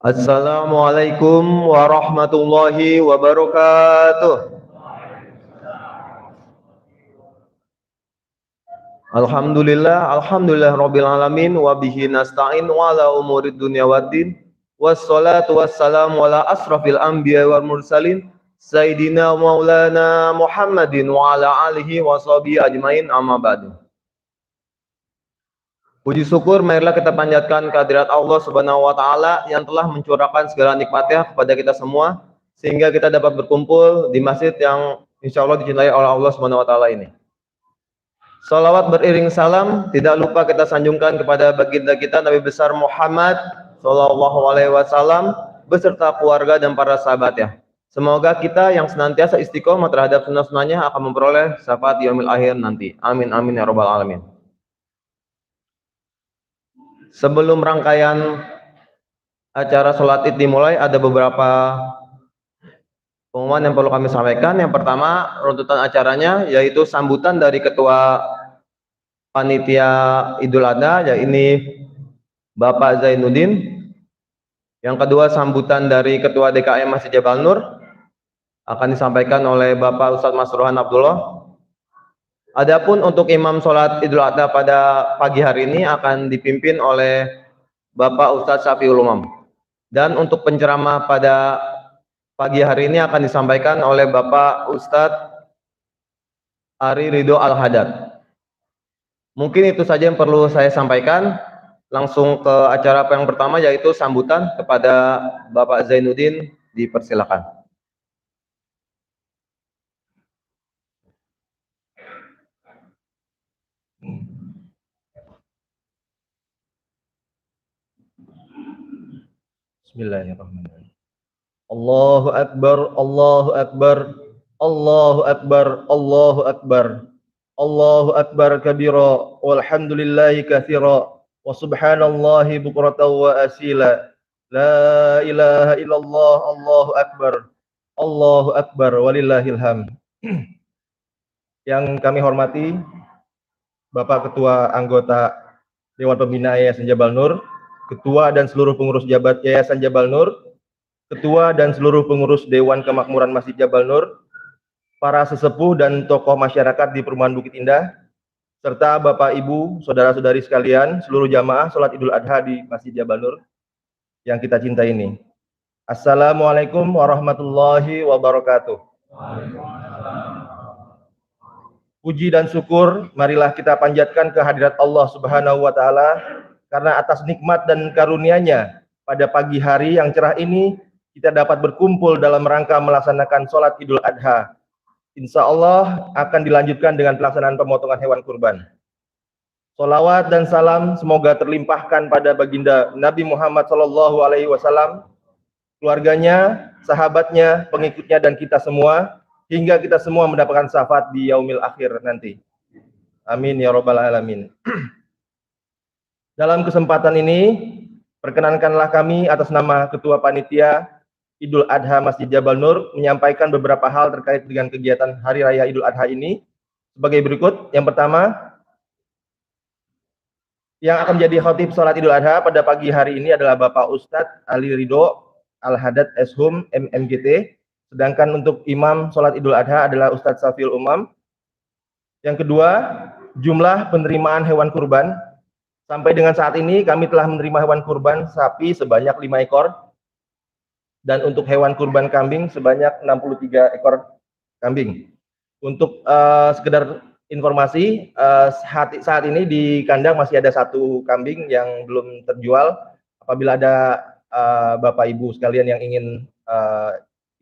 Assalamualaikum warahmatullahi wabarakatuh. Alhamdulillah rabbil alamin wa bihi nasta'in wa ala umurid dunya waddin. Wassalatu wassalamu ala asrafil anbiya wal mursalin Sayyidina Maulana Muhammadin wa ala alihi wa sahbihi ajmain, amma ba'du. Puji syukur marilah kita panjatkan kehadirat Allah Subhanahu wa taala yang telah mencurahkan segala nikmatnya kepada kita semua sehingga kita dapat berkumpul di masjid yang insyaallah dicintai oleh Allah Subhanahu wa taala ini. Salawat beriring salam tidak lupa kita sanjungkan kepada baginda kita Nabi besar Muhammad sallallahu alaihi wasallam beserta keluarga dan para sahabatnya. Semoga kita yang senantiasa istiqomah terhadap sunnah-sunnahnya akan memperoleh syafaat di yaumil akhir nanti. Amin amin ya rabbal alamin. Sebelum rangkaian acara sholat id dimulai, ada beberapa pengumuman yang perlu kami sampaikan. Yang pertama, runtutan acaranya yaitu sambutan dari Ketua Panitia Idul Adha, yaitu Bapak Zainuddin. Yang kedua, sambutan dari Ketua DKM Masjid Jabal Nur akan disampaikan oleh Bapak Ustadz Masruhan Abdullah. Adapun untuk imam sholat Idul Adha pada pagi hari ini akan dipimpin oleh Bapak Ustadz Syafiul Umam. Dan untuk penceramah pada pagi hari ini akan disampaikan oleh Bapak Ustadz Ari Ridho Al-Hadad. Mungkin itu saja yang perlu saya sampaikan. Langsung ke acara yang pertama, yaitu sambutan kepada Bapak Zainuddin. Dipersilakan. Bismillahirrahmanirrahim. Allahu Akbar, Allahu Akbar, Allahu Akbar, Allahu Akbar, Allahu Akbar kabira, walhamdulillahi katsira, wa subhanallahi bukratan wa asila. La ilaha illallah, Allahu Akbar, walillahil hamd. Yang kami hormati Bapak Ketua Anggota Dewan Pembina Yayasan Jabal Nur, Ketua dan seluruh pengurus jabat Yayasan Jabal Nur, Ketua dan seluruh pengurus Dewan Kemakmuran Masjid Jabal Nur, para sesepuh dan tokoh masyarakat di Perumahan Bukit Indah, serta Bapak Ibu, saudara-saudari sekalian, seluruh jamaah sholat Idul Adha di Masjid Jabal Nur yang kita cintai ini. Assalamualaikum warahmatullahi wabarakatuh. Puji dan syukur marilah kita panjatkan kehadirat Allah Subhanahu wa taala karena atas nikmat dan karunia-Nya pada pagi hari yang cerah ini kita dapat berkumpul dalam rangka melaksanakan sholat Idul Adha. Insya Allah akan dilanjutkan dengan pelaksanaan pemotongan hewan kurban. Sholawat dan salam semoga terlimpahkan pada baginda Nabi Muhammad SAW, keluarganya, sahabatnya, pengikutnya, dan kita semua, hingga kita semua mendapatkan syafaat di yaumil akhir nanti. Amin ya rabbal alamin. Dalam kesempatan ini, perkenankanlah kami atas nama Ketua Panitia Idul Adha Masjid Jabal Nur menyampaikan beberapa hal terkait dengan kegiatan Hari Raya Idul Adha ini sebagai berikut. Yang pertama, yang akan menjadi khatib sholat Idul Adha pada pagi hari ini adalah Bapak Ustadz Ali Ridho Al-Hadad Eshum MMGT. Sedangkan untuk imam sholat Idul Adha adalah Ustadz Syafiul Umam. Yang kedua, jumlah penerimaan hewan kurban. Sampai dengan saat ini kami telah menerima hewan kurban sapi sebanyak 5 ekor. Dan untuk hewan kurban kambing sebanyak 63 ekor kambing. Untuk sekedar informasi, saat ini di kandang masih ada 1 kambing yang belum terjual. Apabila ada Bapak Ibu sekalian yang ingin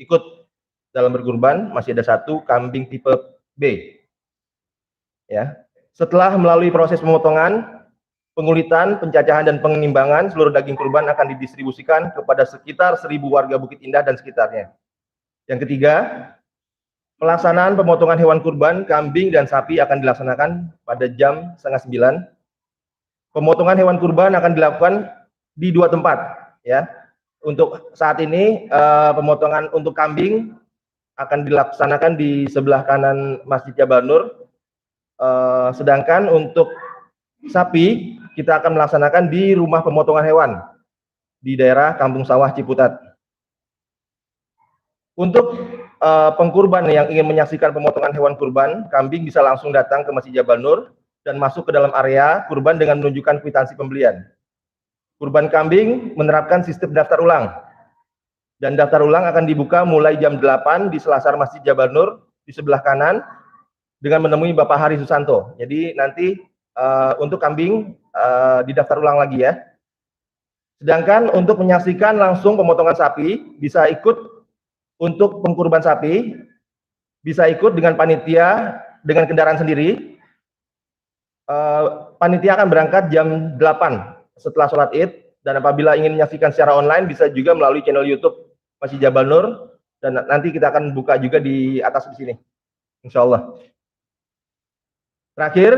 ikut dalam berkurban, masih ada 1 kambing tipe B. Ya. Setelah melalui proses pemotongan, pengulitan, pencacahan, dan penimbangan, seluruh daging kurban akan didistribusikan kepada sekitar 1.000 warga Bukit Indah dan sekitarnya. Yang ketiga, pelaksanaan pemotongan hewan kurban, kambing, dan sapi akan dilaksanakan pada jam 8:30. Pemotongan hewan kurban akan dilakukan di 2 tempat. Ya. Untuk saat ini, pemotongan untuk kambing akan dilaksanakan di sebelah kanan Masjid Jabal Nur. Sedangkan untuk sapi kita akan melaksanakan di rumah pemotongan hewan di daerah Kampung Sawah Ciputat. Untuk pengkurban yang ingin menyaksikan pemotongan hewan kurban kambing bisa langsung datang ke Masjid Jabal Nur dan masuk ke dalam area kurban dengan menunjukkan kwitansi pembelian. Kurban kambing menerapkan sistem daftar ulang, dan daftar ulang akan dibuka mulai jam 8 di selasar Masjid Jabal Nur di sebelah kanan dengan menemui Bapak Hari Susanto. Jadi nanti untuk kambing didaftar ulang lagi ya. Sedangkan untuk menyaksikan langsung pemotongan sapi bisa ikut untuk pengkurban sapi, bisa ikut dengan panitia dengan kendaraan sendiri. Panitia akan berangkat jam 8 setelah sholat Id, dan apabila ingin menyaksikan secara online bisa juga melalui channel YouTube Masjid Jabal Nur, dan nanti kita akan buka juga di atas di sini, insya Allah. Terakhir,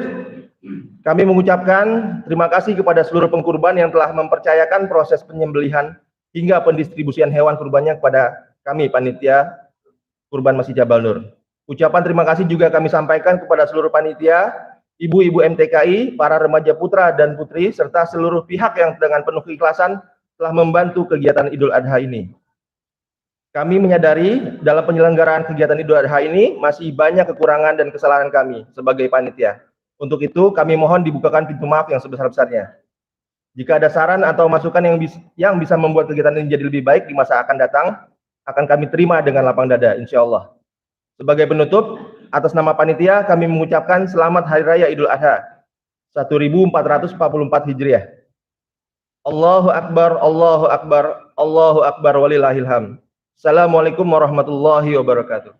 kami mengucapkan terima kasih kepada seluruh pengkurban yang telah mempercayakan proses penyembelihan hingga pendistribusian hewan kurbannya kepada kami panitia kurban Masjid Jabal Nur. Ucapan terima kasih juga kami sampaikan kepada seluruh panitia, ibu-ibu MTKI, para remaja putra dan putri, serta seluruh pihak yang dengan penuh keikhlasan telah membantu kegiatan Idul Adha ini. Kami menyadari dalam penyelenggaraan kegiatan Idul Adha ini masih banyak kekurangan dan kesalahan kami sebagai panitia. Untuk itu kami mohon dibukakan pintu maaf yang sebesar-besarnya. Jika ada saran atau masukan yang bisa membuat kegiatan ini jadi lebih baik di masa akan datang, akan kami terima dengan lapang dada, insya Allah. Sebagai penutup, atas nama panitia kami mengucapkan selamat Hari Raya Idul Adha 1444 Hijriah. Allahu Akbar, Allahu Akbar, Allahu Akbar walillahil hamd. Assalamualaikum warahmatullahi wabarakatuh.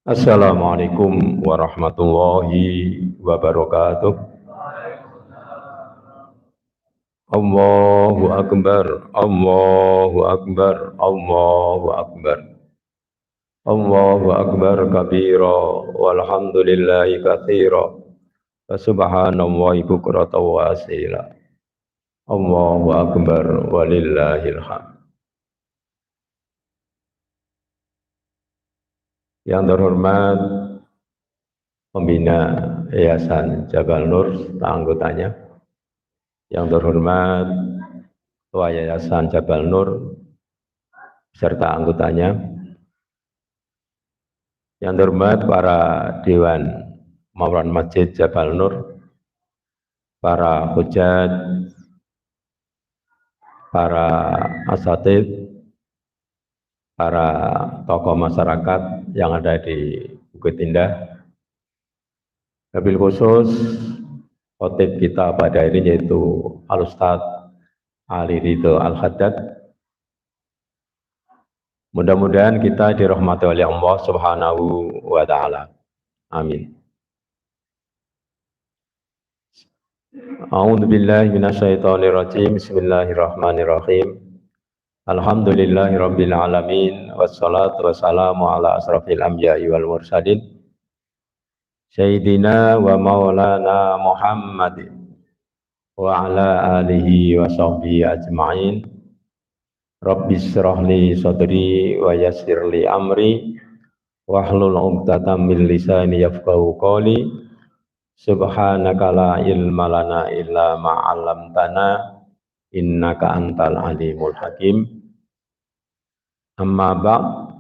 Assalamualaikum warahmatullahi wabarakatuh. Allahu Akbar, Allahu Akbar, Allahu Akbar. Allahu Akbar kabira walhamdulillahi katsira wa subhanallahi bukratan wa asila. Allahu Akbar walillahil hamd. Yang terhormat pembina Yayasan Jabal Nur serta anggotanya, yang terhormat Ketua Yayasan Jabal Nur serta anggotanya, yang terhormat para Dewan Mauran Masjid Jabal Nur, para hujat, para asatid, para tokoh masyarakat yang ada di Bukit Indah, wabil khusus khotib kita pada hari ini yaitu Al-Ustadz Ali Ridho Al-Haddad. Mudah-mudahan kita dirahmati oleh Allah Subhanahu wa Ta'ala. Amin. A'udzu billahi minasyaitonir rajim. Bismillahirrahmanirrahim. Alhamdulillahirabbil alamin wassalatu wassalamu ala asrafil anbiya'i wal mursalin sayyidina wa maulana Muhammadin wa ala alihi wa sahbihi ajma'in. Rabbis shrah li sadri wa yassir li amri wahlul 'uqdatam min lisani yafqahu qawli. Subhanaka la ilma lana illa ma 'allamtana innaka antal alimul hakim. Amma ba'd,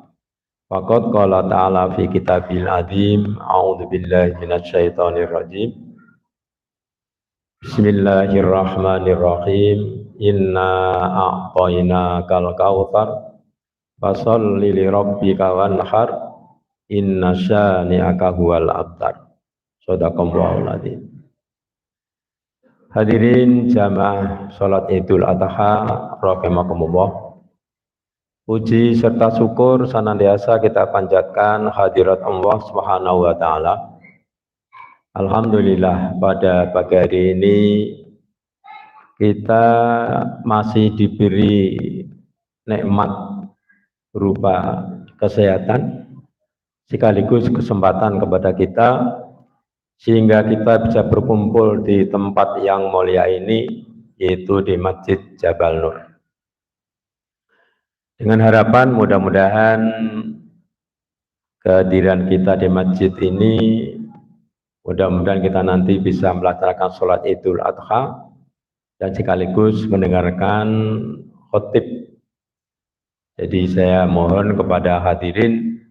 faqad qala ta'ala fi kitabil azim, a'udzu billahi minasy syaithanir rajim. Bismillahirrahmanirrahim. Inna a'tainakal kautsar fasholli li rabbika wanhar inna syani'aka huwal abtar. Shadaqallahul adzim. Hadirin jamaah salat Idul Adha rahimakumullah. Puji serta syukur senantiasa kita panjatkan hadirat Allah Subhanahu wa Ta'ala. Alhamdulillah pada pagi hari ini kita masih diberi nikmat berupa kesehatan, sekaligus kesempatan kepada kita sehingga kita bisa berkumpul di tempat yang mulia ini, yaitu di Masjid Jabal Nur. Dengan harapan mudah-mudahan kehadiran kita di masjid ini, mudah-mudahan kita nanti bisa melaksanakan sholat Idul Adha dan sekaligus mendengarkan khotib. Jadi saya mohon kepada hadirin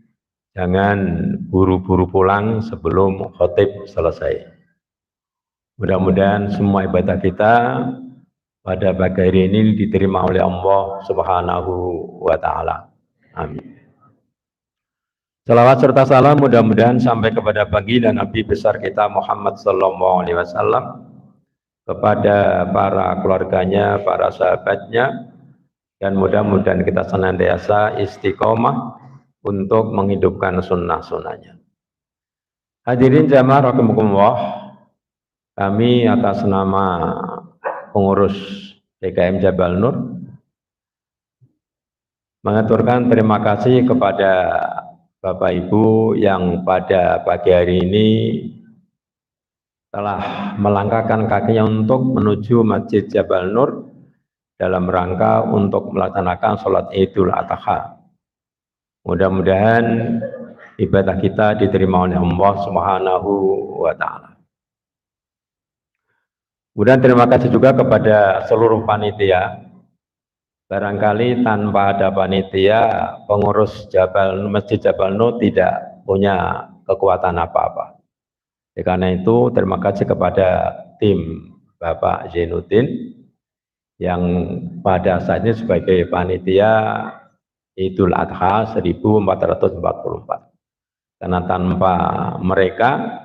jangan buru-buru pulang sebelum khotib selesai. Mudah-mudahan semua ibadah kita pada pagi hari ini diterima oleh Allah Subhanahu wa Ta'ala. Amin. Salawat serta salam mudah-mudahan sampai kepada baginda Nabi besar kita Muhammad sallallahu alaihi wasallam, kepada para keluarganya, para sahabatnya, dan mudah-mudahan kita senantiasa istiqomah untuk menghidupkan sunnah-sunnahnya. Hadirin jamaah rahimakumullah, kami atas nama pengurus DKM Jabal Nur mengaturkan terima kasih kepada Bapak Ibu yang pada pagi hari ini telah melangkahkan kakinya untuk menuju Masjid Jabal Nur dalam rangka untuk melaksanakan sholat Idul Adha. Mudah-mudahan ibadah kita diterima oleh Allah Subhanahu wa Ta'ala. Kemudian terima kasih juga kepada seluruh panitia. Barangkali tanpa ada panitia, pengurus Masjid Jabal Nur tidak punya kekuatan apa-apa. Karena itu terima kasih kepada tim Bapak Zainuddin yang pada saat ini sebagai panitia Idul Adha 1444. Karena tanpa mereka,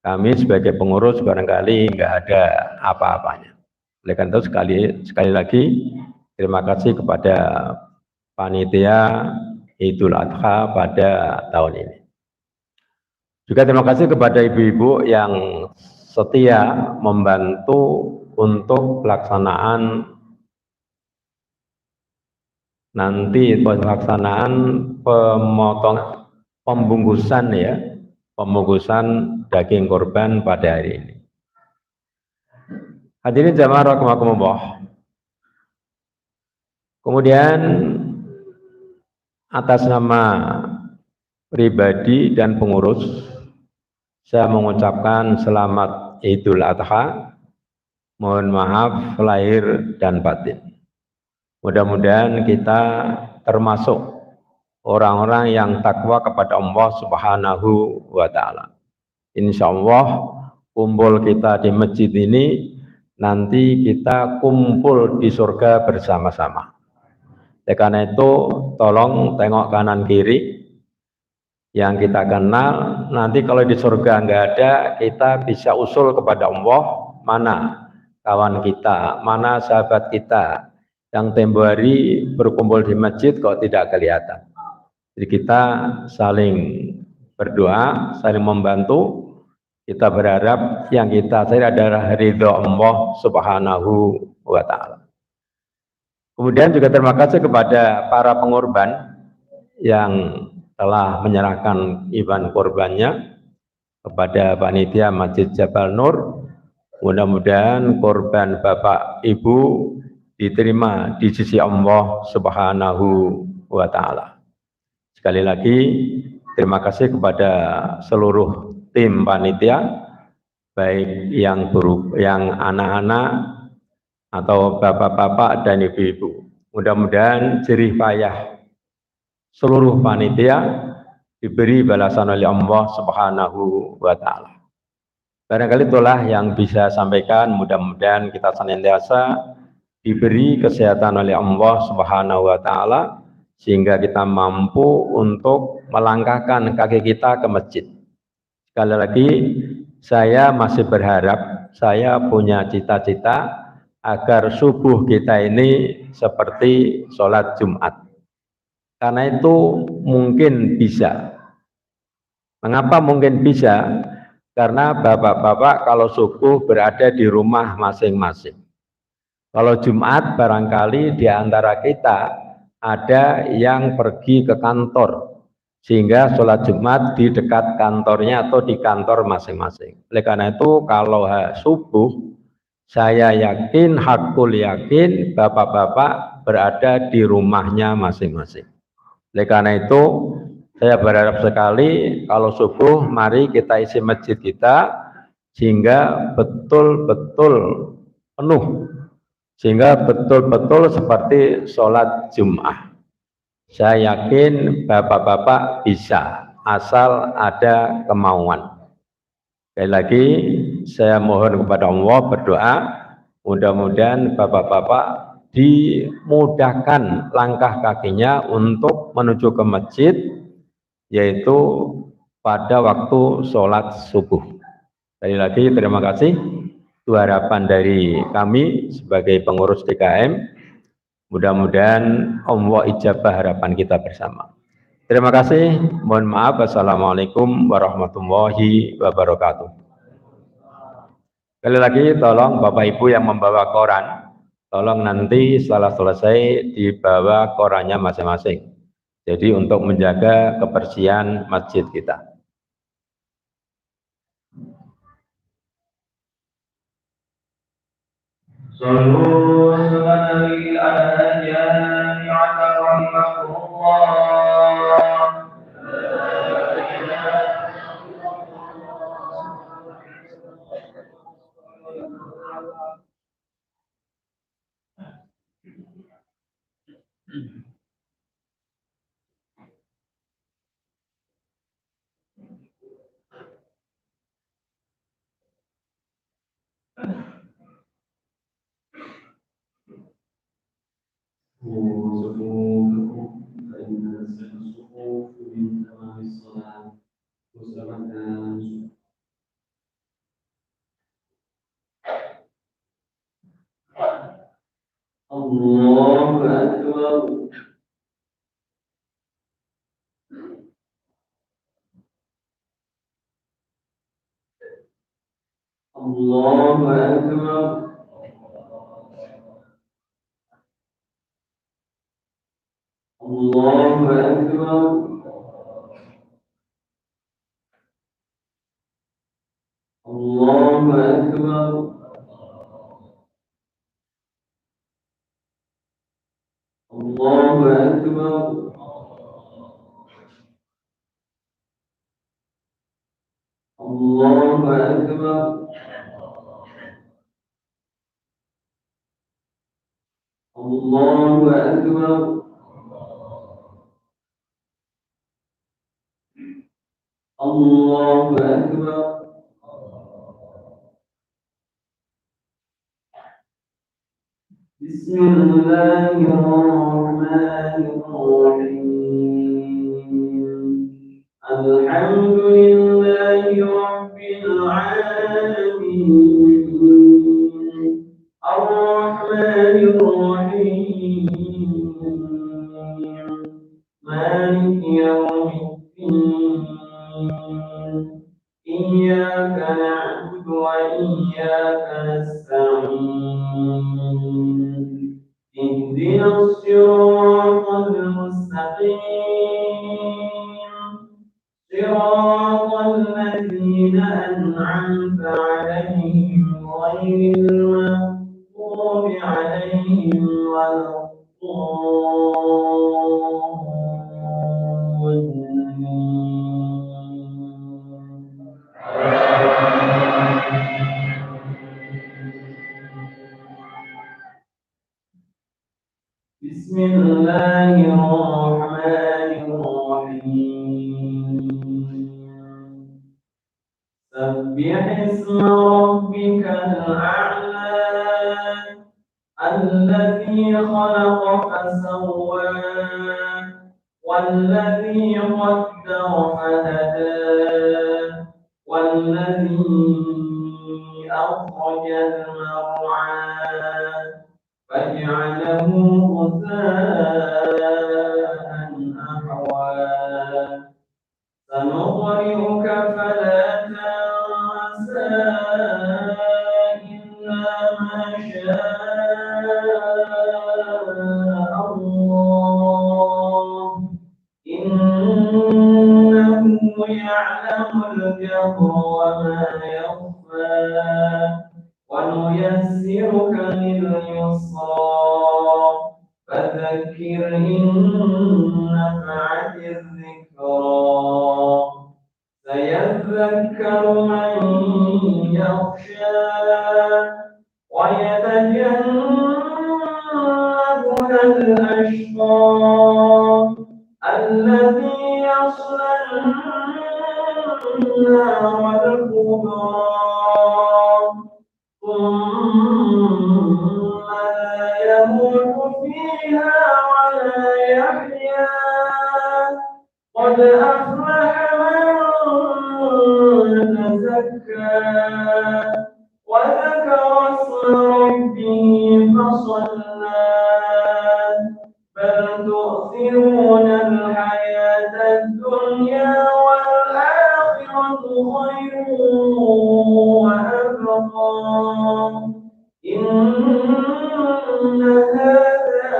kami sebagai pengurus barangkali nggak ada apa-apanya. Oleh karena itu sekali lagi terima kasih kepada panitia Idul Adha pada tahun ini. Juga terima kasih kepada ibu-ibu yang setia membantu untuk pelaksanaan pembungkusan daging korban pada hari ini. Hadirin jamaah rahimakumullah. Kemudian atas nama pribadi dan pengurus, saya mengucapkan selamat Idul Adha. Mohon maaf lahir dan batin. Mudah-mudahan kita termasuk orang-orang yang takwa kepada Allah Subhanahu wa Ta'ala. Insya Allah kumpul kita di masjid ini, nanti kita kumpul di surga bersama-sama. Karena itu tolong tengok kanan kiri yang kita kenal, nanti kalau di surga nggak ada, kita bisa usul kepada Allah, mana kawan kita, mana sahabat kita yang tempo hari berkumpul di masjid kok tidak kelihatan. Jadi kita saling berdoa, saling membantu. Kita berharap yang kita cari adalah ridho Allah Subhanahu wa Ta'ala. Kemudian juga terima kasih kepada para pengorban yang telah menyerahkan iban korbannya kepada panitia Masjid Jabal Nur. Mudah-mudahan korban Bapak Ibu diterima di sisi Allah Subhanahu wa Ta'ala. Sekali lagi terima kasih kepada seluruh tim panitia, baik yang anak-anak atau bapak-bapak dan ibu-ibu. Mudah-mudahan jerih payah seluruh panitia diberi balasan oleh Allah Subhanahu wa Ta'ala. Barangkali itulah yang bisa sampaikan. Mudah-mudahan kita senantiasa diberi kesehatan oleh Allah Subhanahu wa Ta'ala sehingga kita mampu untuk melangkahkan kaki kita ke masjid. Sekali lagi, saya masih berharap, saya punya cita-cita agar subuh kita ini seperti sholat Jumat. Karena itu mungkin bisa. Mengapa mungkin bisa? Karena bapak-bapak kalau subuh berada di rumah masing-masing. Kalau Jumat barangkali di antara kita ada yang pergi ke kantor, sehingga sholat Jumat di dekat kantornya atau di kantor masing-masing. Oleh karena itu, kalau subuh, saya yakin, hakul yakin, bapak-bapak berada di rumahnya masing-masing. Oleh karena itu, saya berharap sekali kalau subuh, mari kita isi masjid kita, sehingga betul-betul penuh, sehingga betul-betul seperti sholat Jum'ah. Saya yakin bapak-bapak bisa, asal ada kemauan. Sekali lagi, saya mohon kepada Allah, berdoa, mudah-mudahan bapak-bapak dimudahkan langkah kakinya untuk menuju ke masjid, yaitu pada waktu sholat subuh. Sekali lagi, terima kasih. Itu harapan dari kami sebagai pengurus DKM. Mudah-mudahan Allah ijabah harapan kita bersama. Terima kasih. Mohon maaf. Wassalamualaikum warahmatullahi wabarakatuh. Sekali lagi, tolong Bapak Ibu yang membawa koran, tolong nanti setelah selesai dibawa korannya masing-masing. Jadi untuk menjaga kebersihan masjid kita. صلوا على النبي الجامعة رحمه الله. الله أكبر. الله أكبر. الله أكبر. الله أكبر. الله أكبر. الله أكبر. الله أكبر. الله أكبر. بسم الله الرحمن الرحيم. الحمد لله رب العالمين الرحمن الرحيم مالك يوم الدين إياك نعبد وإياك نستعين اهدنا الصراط المستقيم صراط الذين أنعمت عليهم غير المغضوب عليهم ولا بسم الله الرحمن الرحيم سبح اسم ربك الأعلى الذي خلق فسوى والذي قدر فهدى والذي أخرج المرعى فجعله غثاء أحوى سنقرئك فلا تنسى إلا ما شاء الله يعلم الجهر وما يخفى ونيسرك لليسرى فذكر إن نفعت الذكرى سيذكر من يخشى ويتجنبها الأشقى الذي يصلى النار الكبرى ثم لا يموت فيها ولا يحيا قد أفلح من تزكى وذكر اسم ربه فصلى بل تؤثرون الحياة الدنيا والآخرة خير وأبقى إن هذا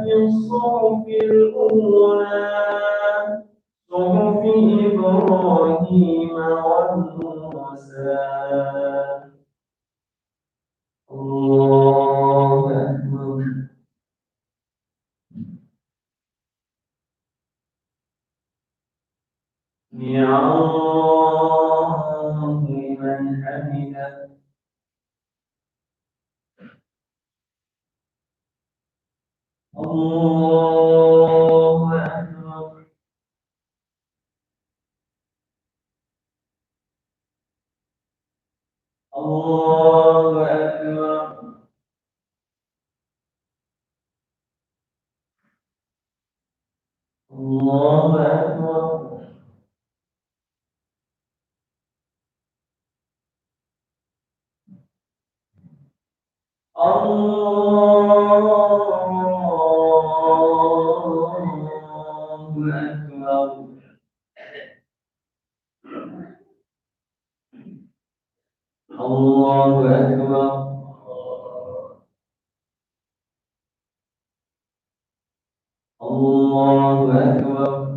في الصحف الأولى صحف إبراهيم وموسى الله أكبر يا الله لمن حمده الله أكبر الله أكبر الله أكبر الله أكبر الله أكبر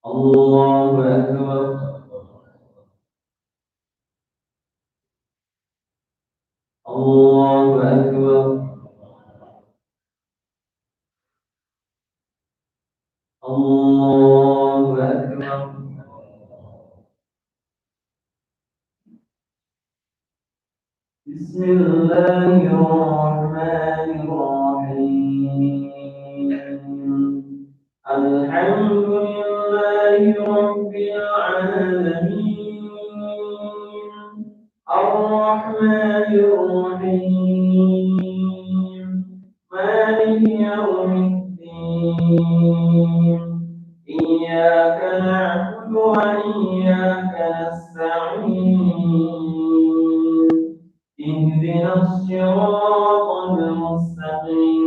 الله أكبر الله أكبر الله أكبر بسم الله الرحمن الرحيم الحمد لله رب العالمين الرحمن الرحيم مالك يوم الدين إياك نعبد وإياك نستعين اهدنا الصراط المستقيم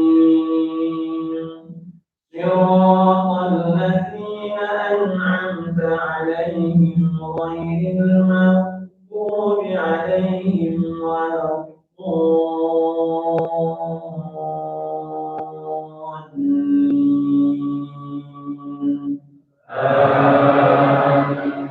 صراط الذين أنعمت عليهم غير المغضوب عليهم ولا الضالين آمين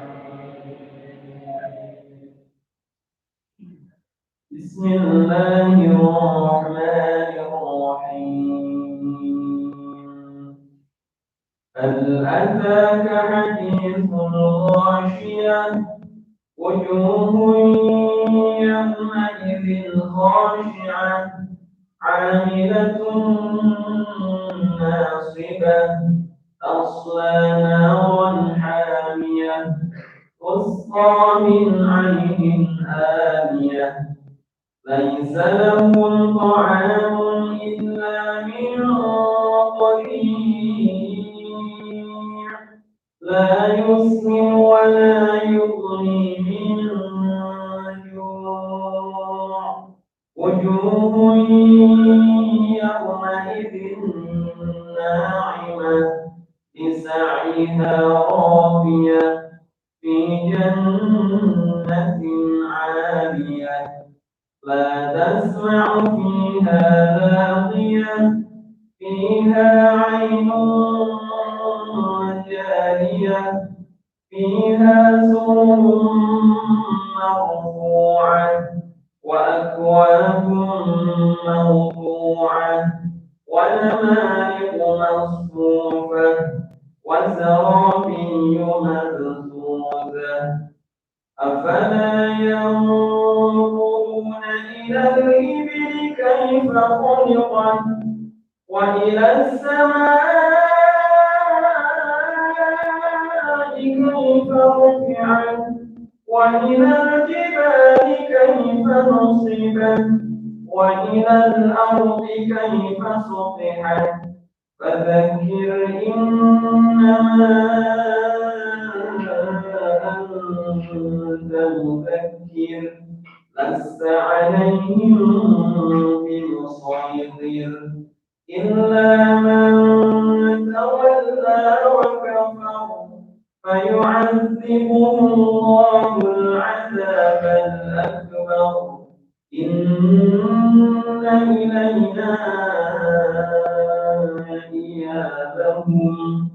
بسم الله الرحمن الرحيم هل أتاك حديث الغاشية وجوه يومئذ خاشعة عاملة ناصبة تصلى نارا حامية تسقى من عين آنية ليس لهم طعام إلا من ضريع لا يسمن ولا يغني من جوع وجوه يومئذ ناعمة لسعيها راضية في جنة عالية لا تسمع فيها لاغية فيها عين فيها سرر مرفوعة وأكواب موضوعة ونمارق مصفوفة وزرابي مبثوثة أفلا ينظرون إلى الإبل كيف خلقت وإلى السماء كيف رفعت وإلى الجبال كيف نصبت وإلى الأرض كيف سطحت فذكر إنما أنت مذكر لست عليهم بمسيطر إلا من تولى وكفر فيعذبه الله العذاب الأكبر إن إلينا إيابهم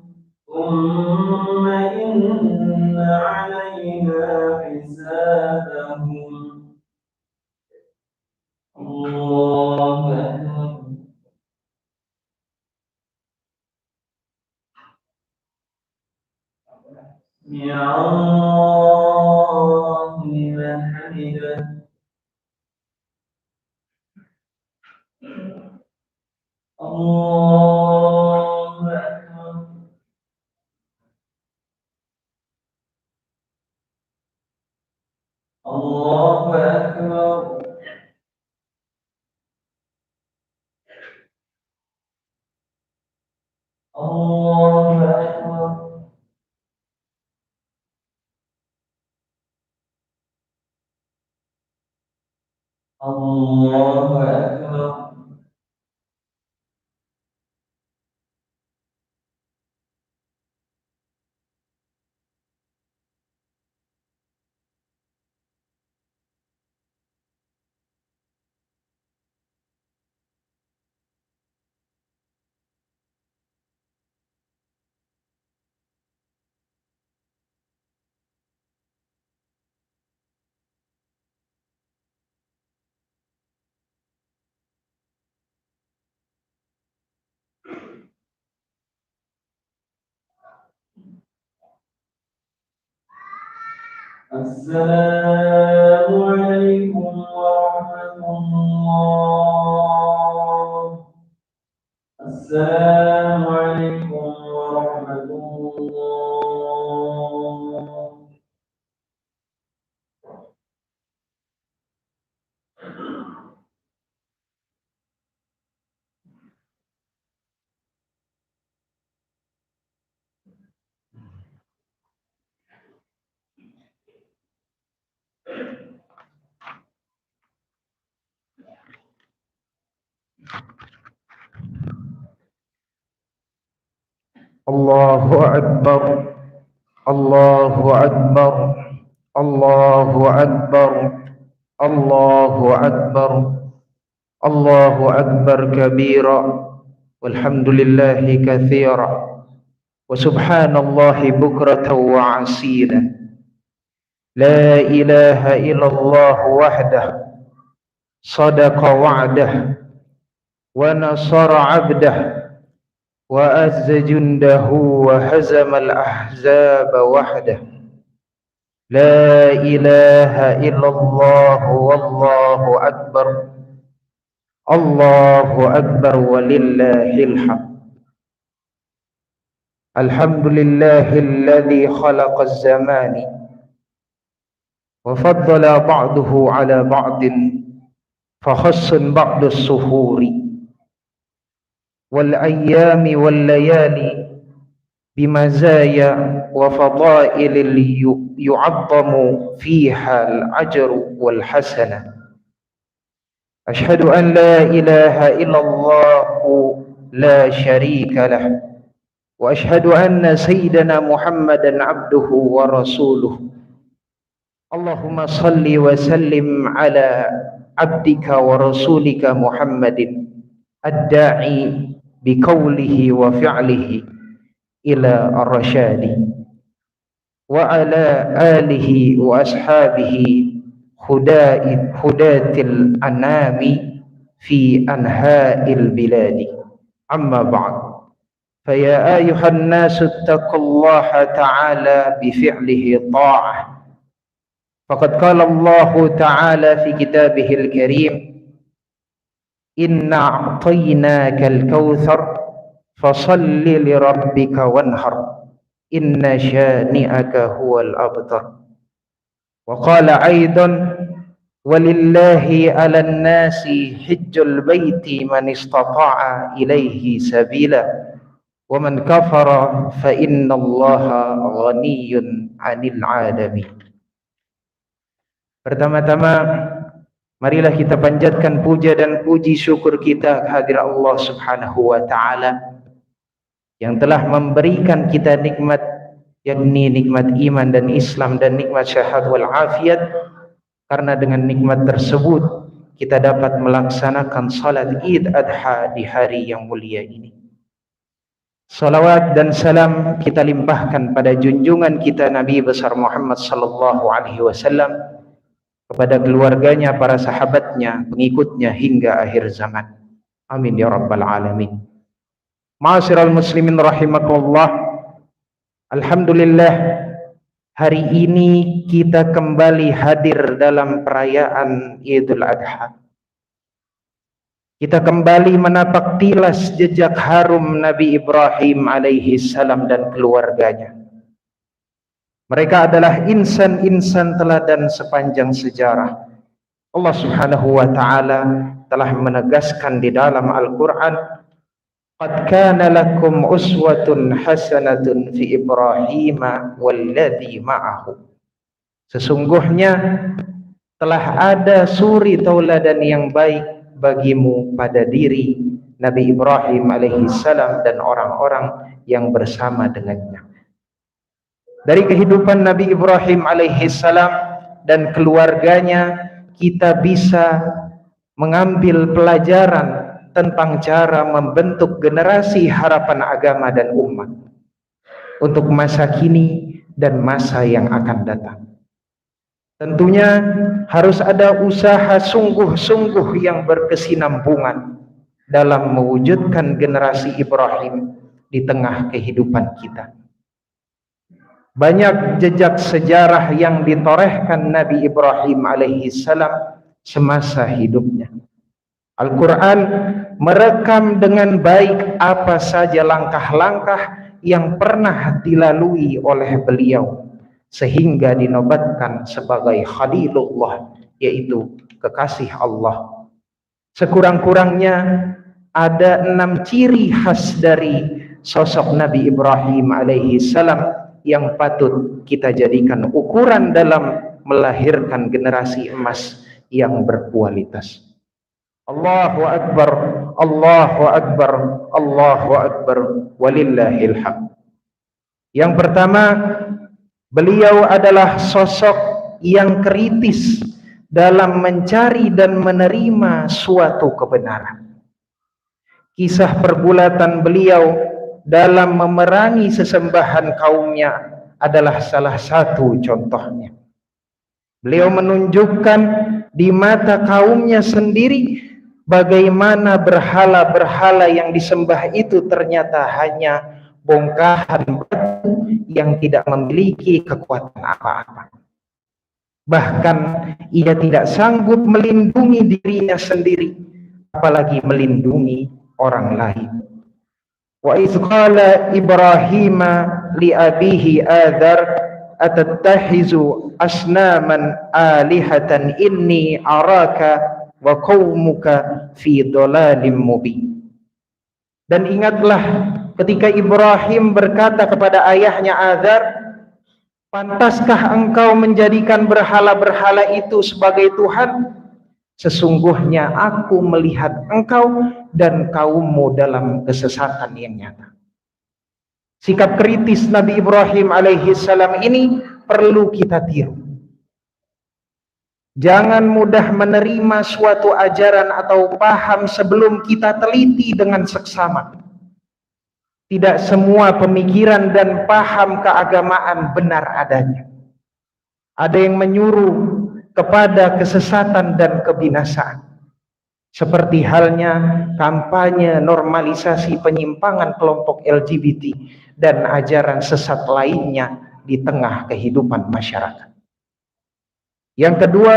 ثم إن علينا حسابهم الله أكبر يا الله لمن حمده الله أكبر الله أكبر الله أكبر الله أكبر السلام عليكم ورحمة الله السلام عليكم ورحمة الله الله أكبر الله أكبر الله أكبر الله أكبر الله أكبر كبيرا والحمد لله كثيرا وسبحان الله بكرة وعسيلا لا إله إلا الله وحده صدق وعده ونصر عبده وأعز جنده وهزم الأحزاب وحده لا إله إلا الله والله أكبر الله أكبر ولله الحمد الحمد لله الذي خلق الزمان وفضل بعضه على بعض فخص بعض الصهور والأيام والليالي بمزايا وفضائل يعظم فيها الأجر والحسنة أشهد أن لا إله إلا الله لا شريك له وأشهد أن سيدنا محمدا عبده ورسوله اللهم صل وسلم على عبدك ورسولك محمد الداعي بقوله وفعله إلى الرشاد وعلى آله وأصحابه هداة الأنام في أنحاء البلاد. أما بعد، فيا أيها الناس اتقوا الله تعالى بفعله طاعة، فقد قال الله تعالى في كتابه الكريم: إنا أعطيناك الكوثر فصل لربك وانحر إن شانئك هو الأبتر. وقال أيضا: ولله على الناس حج البيت من استطاع إليه سبيلا ومن كفر فإن الله غني عن العالمين. Pertama-tama, marilah kita panjatkan puja dan puji syukur kita kehadirat Allah Subhanahu wa Ta'ala yang telah memberikan kita nikmat, yakni nikmat iman dan Islam dan nikmat syahadat wal afiat. Karena dengan nikmat tersebut kita dapat melaksanakan salat Id Adha di hari yang mulia ini. Salawat dan salam kita limpahkan pada junjungan kita Nabi besar Muhammad sallallahu alaihi wasallam, kepada keluarganya, para sahabatnya, pengikutnya hingga akhir zaman. Amin ya rabbal alamin. Ma'asyiral muslimin rahimakumullah. Alhamdulillah, hari ini kita kembali hadir dalam perayaan Idul Adha. Kita kembali menapak tilas jejak harum Nabi Ibrahim alaihi salam dan keluarganya. Mereka adalah insan-insan teladan sepanjang sejarah. Allah Subhanahu wa Ta'ala telah menegaskan di dalam Al-Quran, "Qad kana lakum uswatun hasanatun fi Ibrahim walladzi ma'ahu." Sesungguhnya telah ada suri tauladan yang baik bagimu pada diri Nabi Ibrahim alaihi salam dan orang-orang yang bersama dengannya. Dari kehidupan Nabi Ibrahim alaihi salam dan keluarganya, kita bisa mengambil pelajaran tentang cara membentuk generasi harapan agama dan umat untuk masa kini dan masa yang akan datang. Tentunya harus ada usaha sungguh-sungguh yang berkesinambungan dalam mewujudkan generasi Ibrahim di tengah kehidupan kita. Banyak jejak sejarah yang ditorehkan Nabi Ibrahim alaihi salam semasa hidupnya. Al-Quran merekam dengan baik apa saja langkah-langkah yang pernah dilalui oleh beliau, sehingga dinobatkan sebagai Khalilullah, yaitu kekasih Allah. Sekurang-kurangnya ada 6 ciri khas dari sosok Nabi Ibrahim alaihi salam yang patut kita jadikan ukuran dalam melahirkan generasi emas yang berkualitas. Allahu Akbar, Allahu Akbar, Allahu Akbar, walillahil hamd. Yang pertama, beliau adalah sosok yang kritis dalam mencari dan menerima suatu kebenaran. Kisah pergulatan beliau dalam memerangi sesembahan kaumnya adalah salah satu contohnya. Beliau menunjukkan di mata kaumnya sendiri bagaimana berhala-berhala yang disembah itu ternyata hanya bongkahan batu yang tidak memiliki kekuatan apa-apa. Bahkan ia tidak sanggup melindungi dirinya sendiri, apalagi melindungi orang lain. Wa idz qala Ibrahim li abihi Adzar atattahizu asnaman alihatan inni araka wa qaumuka fi dhalalim mubin. Dan ingatlah ketika Ibrahim berkata kepada ayahnya Adzar, pantaskah engkau menjadikan berhala-berhala itu sebagai Tuhan? Sesungguhnya aku melihat engkau dan kaummu dalam kesesatan yang nyata. Sikap kritis Nabi Ibrahim alaihi salam ini perlu kita tiru. Jangan mudah menerima suatu ajaran atau paham sebelum kita teliti dengan seksama. Tidak semua pemikiran dan paham keagamaan benar adanya. Ada yang menyuruh kepada kesesatan dan kebinasaan. Seperti halnya kampanye normalisasi penyimpangan kelompok LGBT dan ajaran sesat lainnya di tengah kehidupan masyarakat. Yang kedua,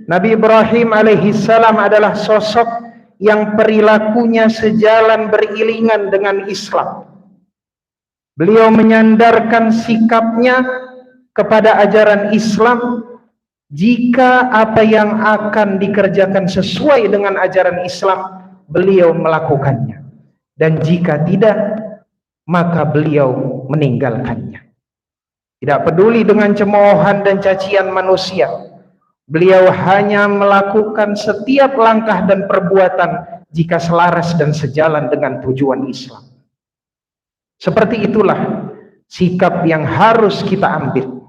Nabi Ibrahim alaihissalam adalah sosok yang perilakunya sejalan beriringan dengan Islam. Beliau menyandarkan sikapnya kepada ajaran Islam. Jika apa yang akan dikerjakan sesuai dengan ajaran Islam, beliau melakukannya. Dan jika tidak, maka beliau meninggalkannya. Tidak peduli dengan cemoohan dan cacian manusia. Beliau hanya melakukan setiap langkah dan perbuatan jika selaras dan sejalan dengan tujuan Islam. Seperti itulah sikap yang harus kita ambil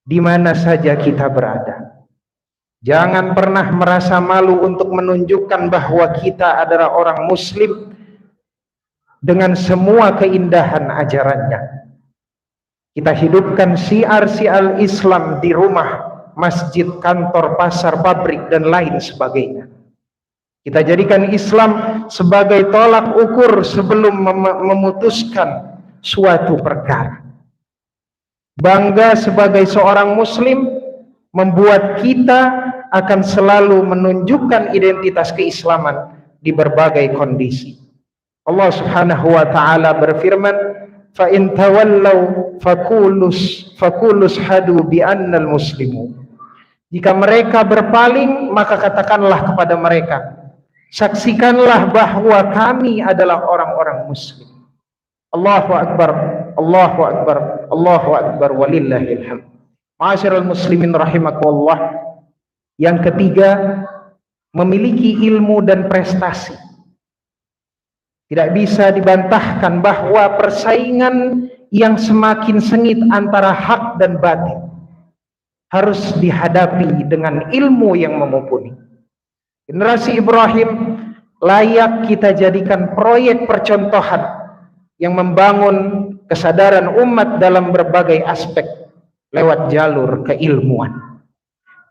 di mana saja kita berada. Jangan pernah merasa malu untuk menunjukkan bahwa kita adalah orang Muslim dengan semua keindahan ajarannya. Kita hidupkan syiar-syiar Islam di rumah, masjid, kantor, pasar, pabrik, dan lain sebagainya. Kita jadikan Islam sebagai tolak ukur sebelum memutuskan suatu perkara. Bangga sebagai seorang Muslim membuat kita akan selalu menunjukkan identitas keislaman di berbagai kondisi. Allah Subhanahu wa taala berfirman, "Fa in tawallaw faqulus hadu bi annal muslimun." Jika mereka berpaling, maka katakanlah kepada mereka, saksikanlah bahwa kami adalah orang-orang Muslim. Allahu Akbar, Allahu Akbar, Allahu Akbar, walillahil hamd. Ma'asyiral muslimin rahimakumullah. Yang ketiga, memiliki ilmu dan prestasi. Tidak bisa dibantahkan bahwa persaingan yang semakin sengit antara hak dan batil harus dihadapi dengan ilmu yang memumpuni. Generasi Ibrahim layak kita jadikan proyek percontohan yang membangun kesadaran umat dalam berbagai aspek lewat jalur keilmuan.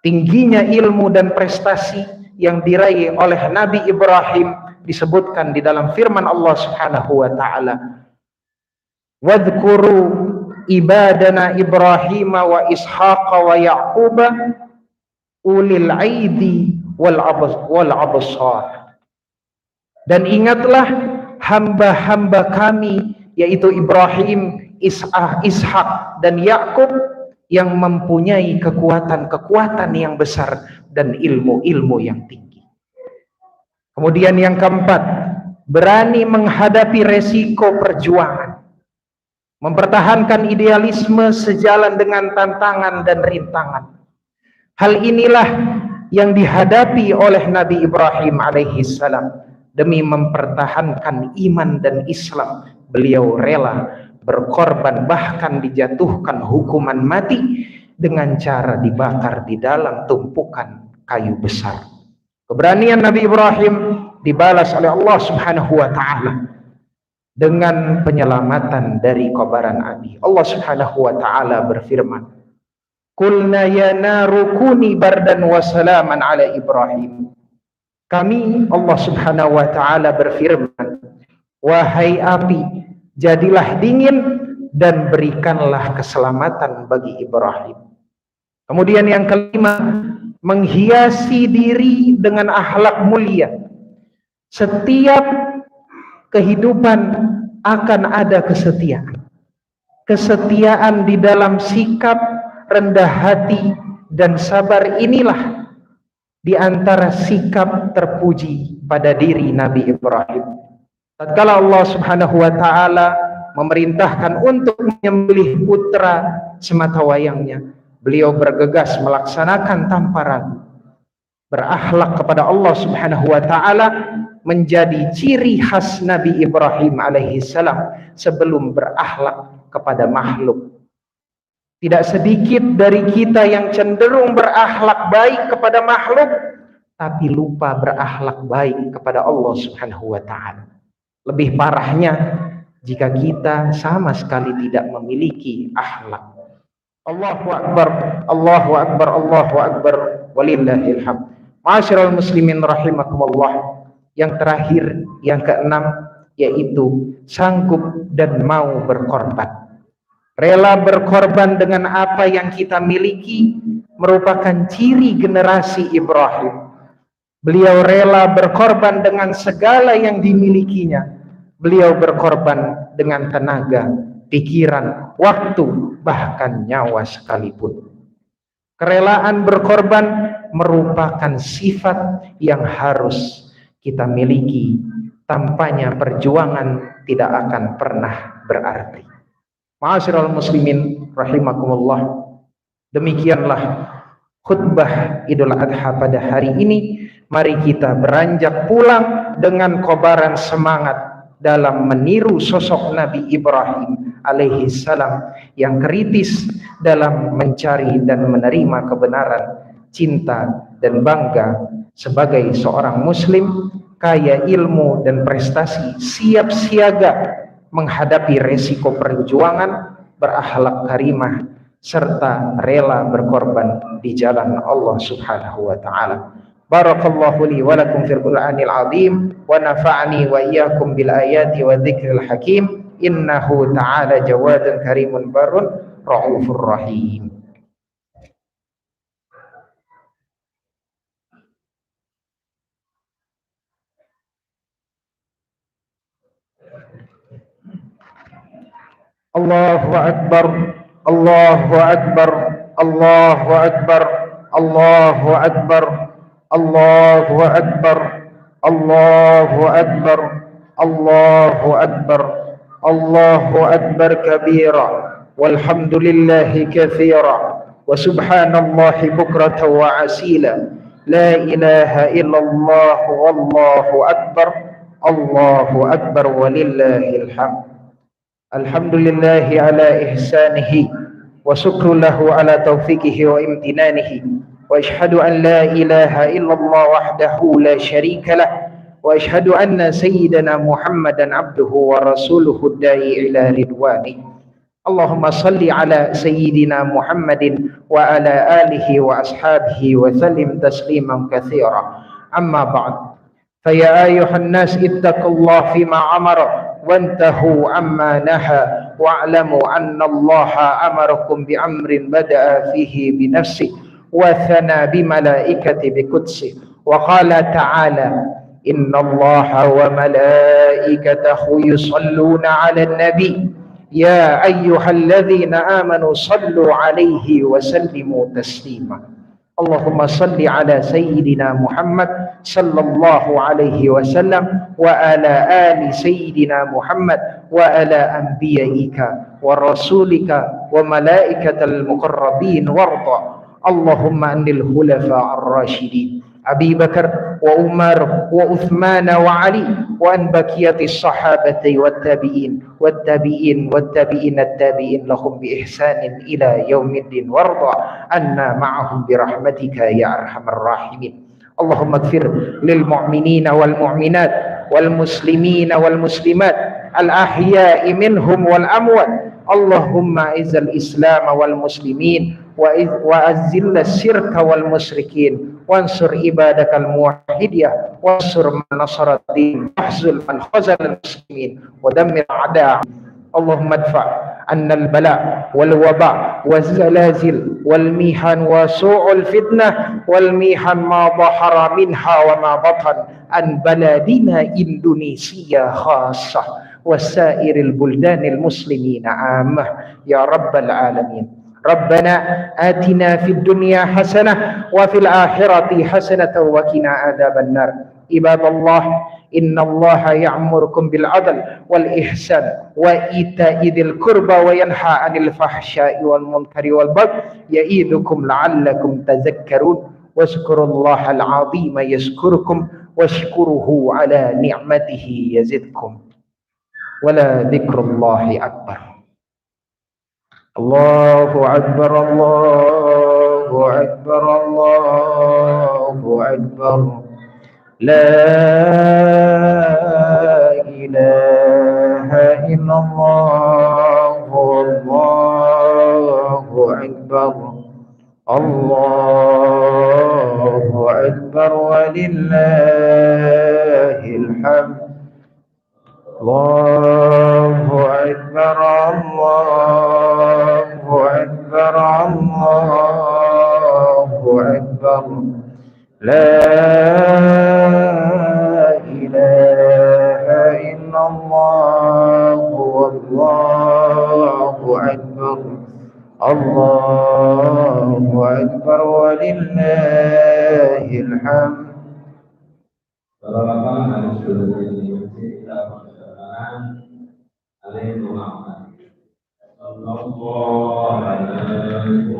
Tingginya ilmu dan prestasi yang diraih oleh Nabi Ibrahim disebutkan di dalam firman Allah Subhanahu wa taala, "Wadhkuru ibadana Ibrahim wa Ishaq wa Ya'qub ulil aidi wal absar." Dan ingatlah hamba-hamba kami, yaitu Ibrahim, Ishak dan Yakub, yang mempunyai kekuatan-kekuatan yang besar dan ilmu-ilmu yang tinggi. Kemudian yang keempat, berani menghadapi resiko perjuangan, mempertahankan idealisme sejalan dengan tantangan dan rintangan. Hal inilah yang dihadapi oleh Nabi Ibrahim alaihissalam. Demi mempertahankan iman dan Islam, beliau rela berkorban, bahkan dijatuhkan hukuman mati dengan cara dibakar di dalam tumpukan kayu besar. Keberanian Nabi Ibrahim dibalas oleh Allah Subhanahu wa taala dengan penyelamatan dari kobaran api. Allah Subhanahu wa taala berfirman, "Qulna ya naru kuni bardan wa salaman ala Ibrahim." Kami, Allah Subhanahu wa taala berfirman, "Wahai api, jadilah dingin dan berikanlah keselamatan bagi Ibrahim." Kemudian yang kelima, menghiasi diri dengan akhlak mulia. Setiap kehidupan akan ada kesetiaan. Kesetiaan di dalam sikap, rendah hati, dan sabar inilah di antara sikap terpuji pada diri Nabi Ibrahim. Tatkala Allah Subhanahu wa taala memerintahkan untuk menyembelih putra sematawayangnya, beliau bergegas melaksanakan tanpa ragu. Berakhlak kepada Allah Subhanahu wa taala menjadi ciri khas Nabi Ibrahim alaihissalam sebelum berakhlak kepada makhluk. Tidak sedikit dari kita yang cenderung berakhlak baik kepada makhluk, tapi lupa berakhlak baik kepada Allah Subhanahu wa taala. Lebih parahnya, jika kita sama sekali tidak memiliki akhlak. Allahu Akbar, Allahu Akbar, Allahu Akbar, walillahil hamd. Ma'asyiral muslimin rahimakumullah. Yang terakhir, yang keenam, yaitu sanggup dan mau berkorban. Rela berkorban dengan apa yang kita miliki merupakan ciri generasi Ibrahim. Beliau rela berkorban dengan segala yang dimilikinya. Beliau berkorban dengan tenaga, pikiran, waktu, bahkan nyawa sekalipun. Kerelaan berkorban merupakan sifat yang harus kita miliki. Tanpanya perjuangan tidak akan pernah berarti. Ma'asyiral muslimin rahimakumullah. Demikianlah khutbah Idul Adha pada hari ini. Mari kita beranjak pulang dengan kobaran semangat dalam meniru sosok Nabi Ibrahim alaihi salam yang kritis dalam mencari dan menerima kebenaran, cinta dan bangga sebagai seorang muslim kaya ilmu dan prestasi, siap siaga menghadapi resiko perjuangan, berakhlak karimah serta rela berkorban di jalan Allah Subhanahu wa taala. Barakallahu li wa lakum fil Qur'anil azim wa nafa'ani wa iyyakum bil ayati wa dzikril hakim. Innahu ta'ala jawadun karimun barun raufur rahim. Allahu akbar, Allahu akbar, Allahu akbar, Allahu akbar, Allahu akbar, Allahu akbar, Allahu akbar, Allahu akbar kabira, walhamdulillahi katsira, wa subhanallahi bukratan wa asila, la ilaha illallah wallahu akbar, Allahu akbar walillahil hamd. Alhamdulillahi ala ihsanihi wa syukru lahu ala taufiqihi wa imtinanihi wa ashhadu an la ilaha illallah wahdahu la syarika lah wa ashhadu anna sayyidana Muhammadan abduhu wa rasuluhu da'i ila ridwani. Allahumma salli ala sayyidina Muhammadin wa ala alihi wa ashabihi wa sallim tasliman katsira. Amma ba'd. فيا أيها الناس اتقوا الله فيما أمر وانتهوا عما نهى واعلموا أن الله أمركم بأمر بدأ فيه بنفسه وثنى بملائكته بقدسه وقال تعالى إن الله وملائكته يصلون على النبي يا أيها الذين آمنوا صلوا عليه وسلموا تسليما. Allahumma salli ala sayyidina Muhammad sallallahu alaihi wasallam wa ala ali sayyidina Muhammad wa ala anbiyaika wa rasulika wa malaikatal muqarrabin warda. Allahumma anil khulafa ar-rasyidin Abi Bakar wa Umar wa Uthman wa Ali wa an baqiyatis sahabati wat tabi'in at-tabi'in lahum bi ihsanin ila yaumiddin warda anna ma'ahum bi rahmatika ya arhamar rahimin. Allahumma ighfir lil mu'minina wal mu'minat wal muslimina wal muslimat al ahya'i minhum wal amwat. Allahumma izzil islam wal muslimin wa azil syirka wal musyrikin wansur ibadakal muwahhidiyah wansur man nasara ad-din wahzul man khazal al-muslimin wa dammir a'da'. Allahumma adfa' anna al-bala' wal waba' wal zalazil wal mihan wa su'ul fitnah wal mihan ma dhahara minha wa ma batan an baladina Indonesia khassah wasairil buldanil muslimina ammah ya rabbal alamin. Rabbana atina fid dunya hasanah wa fil akhirati hasanatan wa qina adzabannar. Ibadallah, innallaha ya'murukum bil 'adl wal ihsan wa ita'i dzil qurba wa yanha 'anil fahsya'i wal munkari wal baghi ya'idukum la'allakum tadhakkarun. Wazkurullaha al-'azima yazkurkum washkuruhu 'ala ni'matihi yazidkum. Wala dzikrullahi akbar. Allahu akbar, Allahu akbar, Allahu akbar. La ilaha illallah. الله الله أكبر الله أكبر ولله الحمد الله أكبر الله أكبر الله أكبر لا إله إلا الله والله أكبر الله أكبر ولله الحمد. Bapak-bapak dan saudara kita persilakan alaihi Muhammad sallallahu alaihi